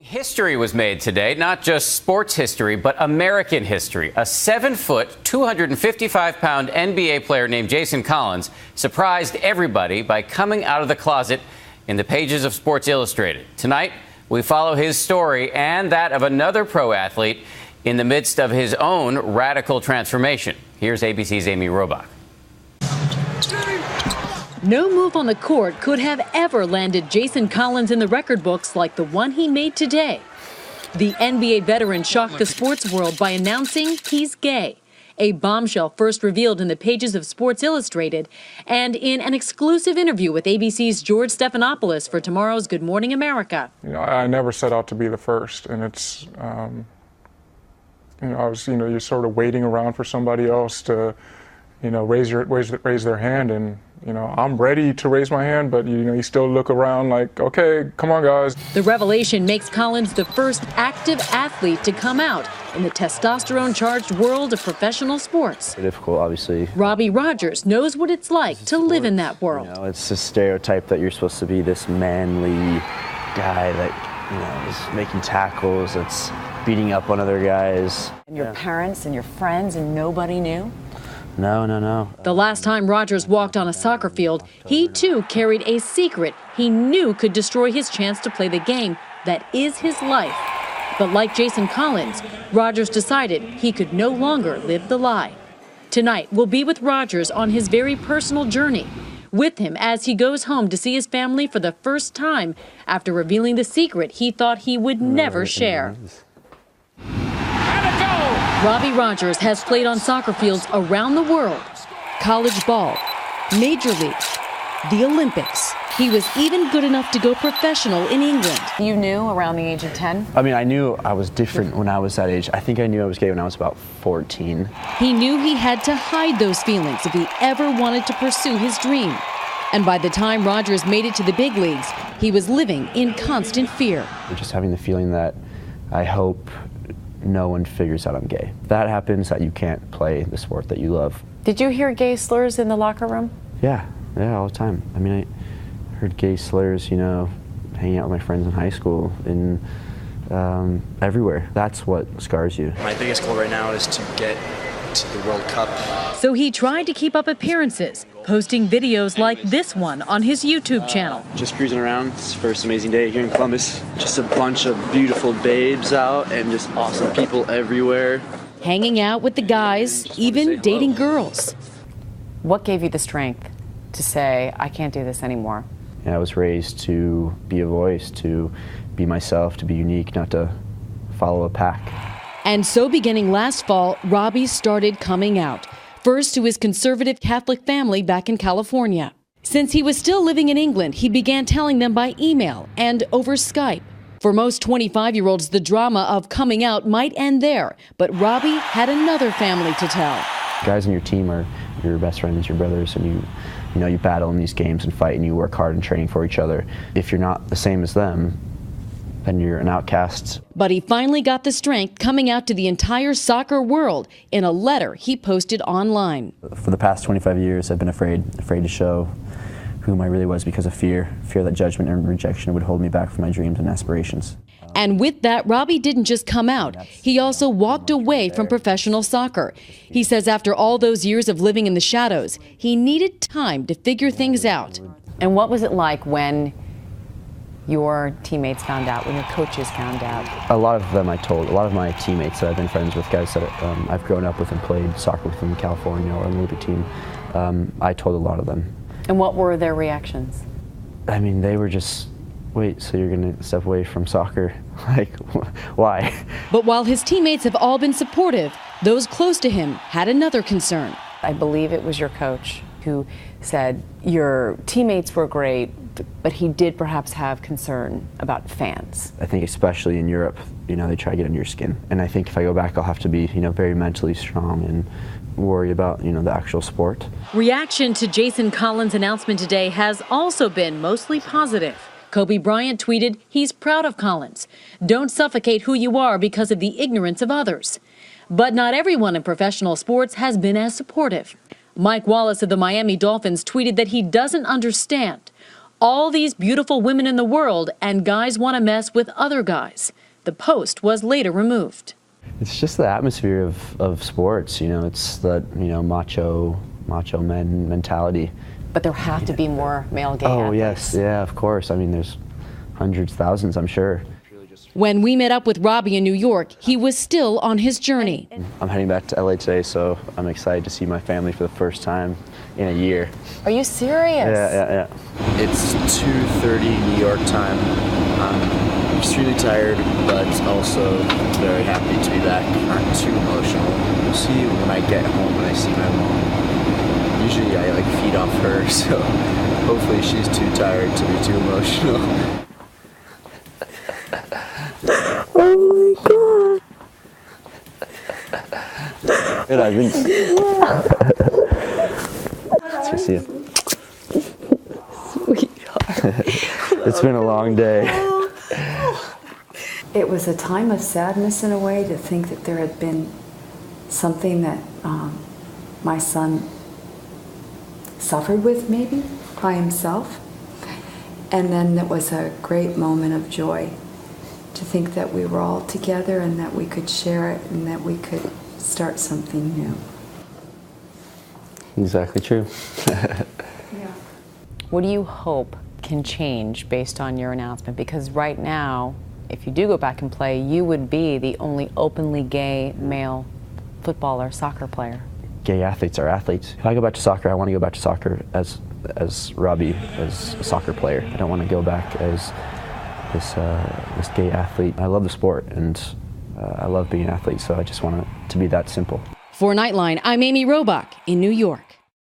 History was made today, not just sports history, but American history. A 7-foot, 255-pound NBA player named Jason Collins surprised everybody by coming out of the closet in the pages of Sports Illustrated. Tonight, we follow his story and that of another pro athlete in the midst of his own radical transformation. Here's ABC's Amy Robach. No move on the court could have ever landed Jason Collins in the record books like the one he made today. The NBA veteran shocked the sports world by announcing he's gay, a bombshell first revealed in the pages of Sports Illustrated and in an exclusive interview with ABC's George Stephanopoulos for tomorrow's Good Morning America. I never set out to be the first, and it's, you're sort of waiting around for somebody else to, raise their hand, and I'm ready to raise my hand, but you still look around like, okay, come on, guys. The revelation makes Collins the first active athlete to come out in the testosterone-charged world of professional sports. Difficult, obviously. Robbie Rogers knows what it's like to live in that world. It's a stereotype that you're supposed to be this manly guy that is making tackles, that's beating up on other guys. And your parents and your friends, and nobody knew? No. The last time Rogers walked on a soccer field, he too carried a secret he knew could destroy his chance to play the game that is his life. But like Jason Collins, Rogers decided he could no longer live the lie. Tonight, we'll be with Rogers on his very personal journey, with him as he goes home to see his family for the first time after revealing the secret he thought he would never share. Robbie Rogers has played on soccer fields around the world, college ball, major league, the Olympics. He was even good enough to go professional in England. You knew around the age of 10? I mean, I knew I was different when I was that age. I think I knew I was gay when I was about 14. He knew he had to hide those feelings if he ever wanted to pursue his dream. And by the time Rogers made it to the big leagues, he was living in constant fear. Just having the feeling that I hope no one figures out I'm gay. If that happens, that you can't play the sport that you love. Did you hear gay slurs in the locker room? Yeah, all the time. I mean, I heard gay slurs, hanging out with my friends in high school, and everywhere. That's what scars you. My biggest goal right now is to get to the World Cup. So he tried to keep up appearances, posting videos like this one on his YouTube channel. Just cruising around. It's the first amazing day here in Columbus. Just a bunch of beautiful babes out and just awesome people everywhere. Hanging out with the guys, even dating girls. What gave you the strength to say, I can't do this anymore? I was raised to be a voice, to be myself, to be unique, not to follow a pack. And so beginning last fall, Robbie started coming out. First to his conservative Catholic family back in California. Since he was still living in England, he began telling them by email and over Skype. For most 25-year-olds, the drama of coming out might end there, but Robbie had another family to tell. Guys on your team are your best friends, your brothers, and you battle in these games and fight, and you work hard in training for each other. If you're not the same as them, then you're an outcast. But he finally got the strength coming out to the entire soccer world in a letter he posted online. For the past 25 years, I've been afraid to show whom I really was because of fear that judgment and rejection would hold me back from my dreams and aspirations. And with that, Robbie didn't just come out. He also walked away from professional soccer. He says after all those years of living in the shadows, he needed time to figure things out. And what was it like when your teammates found out, when your coaches found out? A lot of them I told. A lot of my teammates that I've been friends with, guys that I've grown up with and played soccer with in California or on the Olympic team, I told a lot of them. And what were their reactions? I mean, they were just, wait, so you're going to step away from soccer? Like, why? But while his teammates have all been supportive, those close to him had another concern. I believe it was your coach who said your teammates were great, but he did perhaps have concern about fans. I think especially in Europe, they try to get under your skin. And I think if I go back, I'll have to be, very mentally strong and worry about, the actual sport. Reaction to Jason Collins' announcement today has also been mostly positive. Kobe Bryant tweeted he's proud of Collins. Don't suffocate who you are because of the ignorance of others. But not everyone in professional sports has been as supportive. Mike Wallace of the Miami Dolphins tweeted that he doesn't understand. All these beautiful women in the world, and guys want to mess with other guys. The post was later removed. It's just the atmosphere of sports, it's that, macho men mentality. But there have to be more male gay Oh, athletes. yes, yeah, of course. I mean, there's hundreds, thousands, I'm sure. When we met up with Robbie in New York, he was still on his journey. I'm heading back to LA today, so I'm excited to see my family for the first time in a year. Are you serious? Yeah. It's 2:30 New York time. I'm extremely tired, but also very happy to be back. Not too emotional. We'll see when I get home and I see my mom. Usually I feed off her, so hopefully she's too tired to be too emotional. Oh my God. Good, I've been... Nice to see you. Sweetheart. It's been a long day. It was a time of sadness in a way to think that there had been something that my son suffered with maybe by himself. And then it was a great moment of joy to think that we were all together and that we could share it and that we could start something new. Exactly true. Yeah. What do you hope can change based on your announcement? Because right now, if you do go back and play, you would be the only openly gay male footballer, soccer player. Gay athletes are athletes. If I go back to soccer, I want to go back to soccer as Robbie, as a soccer player. I don't want to go back as this gay athlete. I love the sport and I love being an athlete, so I just want it to be that simple. For Nightline, I'm Amy Robach in New York.